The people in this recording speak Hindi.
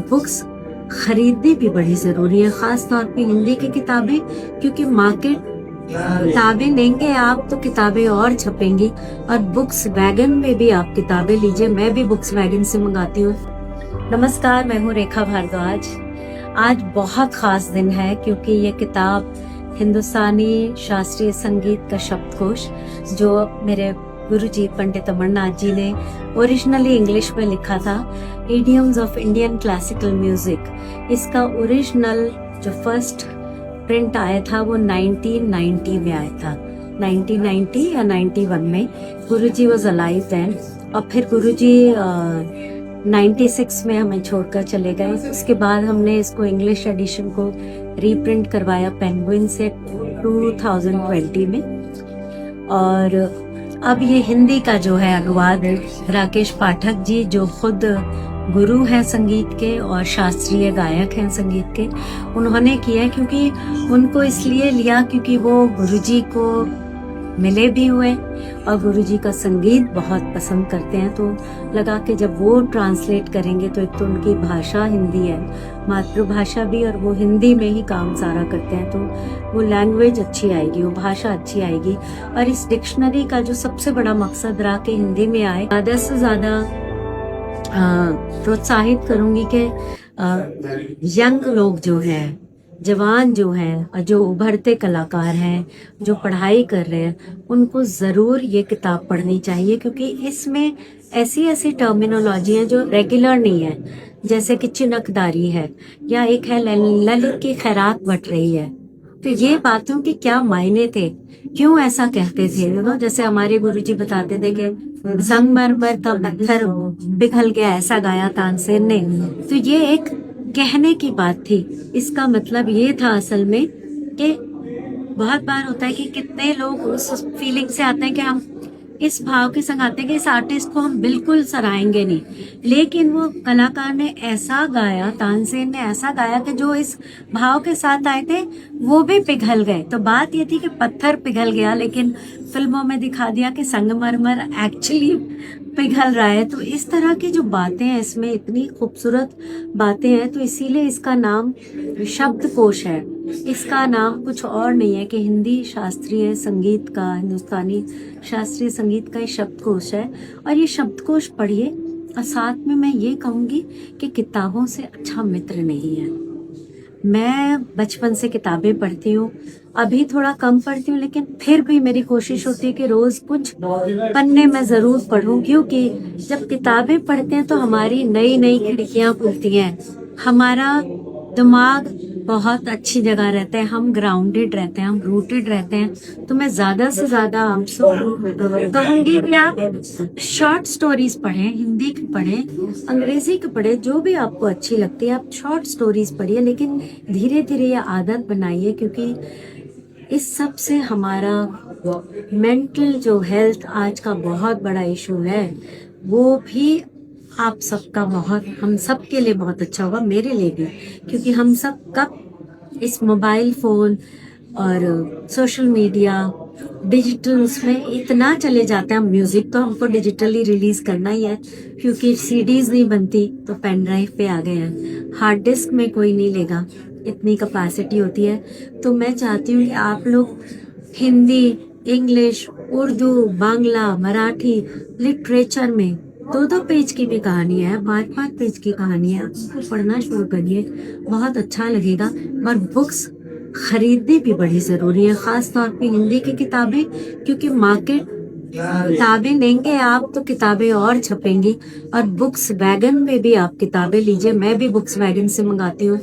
बुक्स खरीदनी भी बड़ी जरूरी है, खास तौर पे हिंदी की किताबें, क्योंकि मार्केट किताबें लेंगे आप तो किताबें और छपेंगी। और बुक्स वैगन में भी आप किताबें लीजिए, मैं भी बुक्स वैगन से मंगाती हूँ। नमस्कार, मैं हूँ रेखा भारद्वाज। आज बहुत खास दिन है क्योंकि ये किताब हिंदुस्तानी शास्त्रीय संगीत का शब्दकोश, जो मेरे गुरुजी पंडित अमरनाथ जी ने ओरिजिनली इंग्लिश में लिखा था, idioms of Indian classical music, इसका ओरिजिनल जो फर्स्ट प्रिंट आया था वो 1990 में आया था, 1990 या 91 में। गुरुजी वाज अलाइव देन, और फिर गुरुजी 96 में हमें छोड़कर चले गए। उसके बाद हमने इसको इंग्लिश एडिशन को रीप्रिंट करवाया पेंगुइन से 2020 में, और अब ये हिंदी का जो है अनुवाद राकेश पाठक जी, जो खुद गुरु हैं संगीत के और शास्त्रीय गायक हैं संगीत के, उन्होंने किया। क्योंकि उनको इसलिए लिया क्योंकि वो गुरुजी को मिले भी हुए और गुरुजी का संगीत बहुत पसंद करते हैं। तो लगा कि जब वो ट्रांसलेट करेंगे तो एक तो उनकी भाषा हिंदी है, मातृभाषा भी, और वो हिंदी में ही काम सारा करते हैं, तो वो लैंग्वेज अच्छी आएगी, वो भाषा अच्छी आएगी। और इस डिक्शनरी का जो सबसे बड़ा मकसद रहा कि हिंदी में आए, ज़्यादा से ज़्यादा प्रोत्साहित करूंगी कि यंग लोग जो हैं, जवान जो हैं, और जो उभरते कलाकार हैं, जो पढ़ाई कर रहे हैं, उनको ज़रूर ये किताब पढ़नी चाहिए। क्योंकि इसमें ऐसी ऐसी टर्मिनोलॉजी है जो रेगुलर नहीं है, जैसे कि चिनकदारी है, या एक है ललित की खैरात बट रही है। तो ये बातों के क्या मायने थे, क्यों ऐसा कहते थे, जैसे हमारे गुरुजी बताते थे कि संगमरमर का पत्थर पिघल गया, ऐसा गाया तानसेन ने। तो ये एक कहने की बात थी, इसका मतलब ये था असल में कि बहुत बार होता है कि कितने लोग उस फीलिंग से आते हैं कि हम इस भाव के संग आते हैं कि इस आर्टिस्ट को हम बिल्कुल सराहेंगे नहीं, लेकिन वो कलाकार ने ऐसा गाया, तानसेन ने ऐसा गाया कि जो इस भाव के साथ आए थे वो भी पिघल गए। तो बात ये थी कि पत्थर पिघल गया, लेकिन फिल्मों में दिखा दिया कि संगमरमर एक्चुअली पिघल रहा है। तो इस तरह की जो बातें हैं, इसमें इतनी खूबसूरत बातें हैं, तो इसीलिए इसका नाम शब्दकोश है। इसका नाम कुछ और नहीं है कि हिंदी शास्त्रीय संगीत का, हिंदुस्तानी शास्त्रीय संगीत का ये शब्दकोश है। और ये शब्दकोश पढ़िए, और साथ में मैं ये कहूँगी कि किताबों से अच्छा मित्र नहीं है। मैं बचपन से किताबें पढ़ती हूँ, अभी थोड़ा कम पढ़ती हूँ, लेकिन फिर भी मेरी कोशिश होती है कि रोज कुछ पन्ने में जरूर पढूं, क्योंकि जब किताबें पढ़ते हैं तो हमारी नई नई खिड़कियां खुलती हैं, हमारा दिमाग बहुत अच्छी जगह रहता है, हम ग्राउंडेड रहते हैं, हम रूटेड रहते हैं। तो मैं ज्यादा से ज्यादा आपसे कहूंगी कि आप शॉर्ट स्टोरीज पढ़ें, हिंदी की पढ़ें, अंग्रेजी की पढ़ें, जो भी आपको अच्छी लगती है आप शॉर्ट स्टोरीज पढ़िए, लेकिन धीरे धीरे ये आदत बनाइए। क्योंकि इस सब से हमारा मेंटल जो हेल्थ आज का बहुत बड़ा इशू है, वो भी आप सबका बहुत, हम सब के लिए बहुत अच्छा होगा, मेरे लिए भी। क्योंकि हम सब कब इस मोबाइल फोन और सोशल मीडिया, डिजिटल, उसमें इतना चले जाते हैं। म्यूजिक तो हमको डिजिटली रिलीज करना ही है, क्योंकि सीडीज नहीं बनती तो पेन ड्राइव पे आ गए हैं, हार्ड डिस्क में कोई नहीं लेगा, इतनी कैपेसिटी होती है। तो मैं चाहती हूँ कि आप लोग हिंदी, इंग्लिश, उर्दू, बांग्ला, मराठी लिटरेचर में 2-2 पेज की भी कहानी है, 5-5 पेज की कहानी है, उसको पढ़ना शुरू करिए, बहुत अच्छा लगेगा। और बुक्स खरीदनी भी बड़ी जरूरी है, खास तौर पे हिंदी की किताबें, क्योंकि मार्केट किताबें लेंगे आप तो किताबें और छपेंगी। और बुक्स वैगन में भी आप किताबें लीजिए, मैं भी बुक्स वैगन से मंगाती हूँ।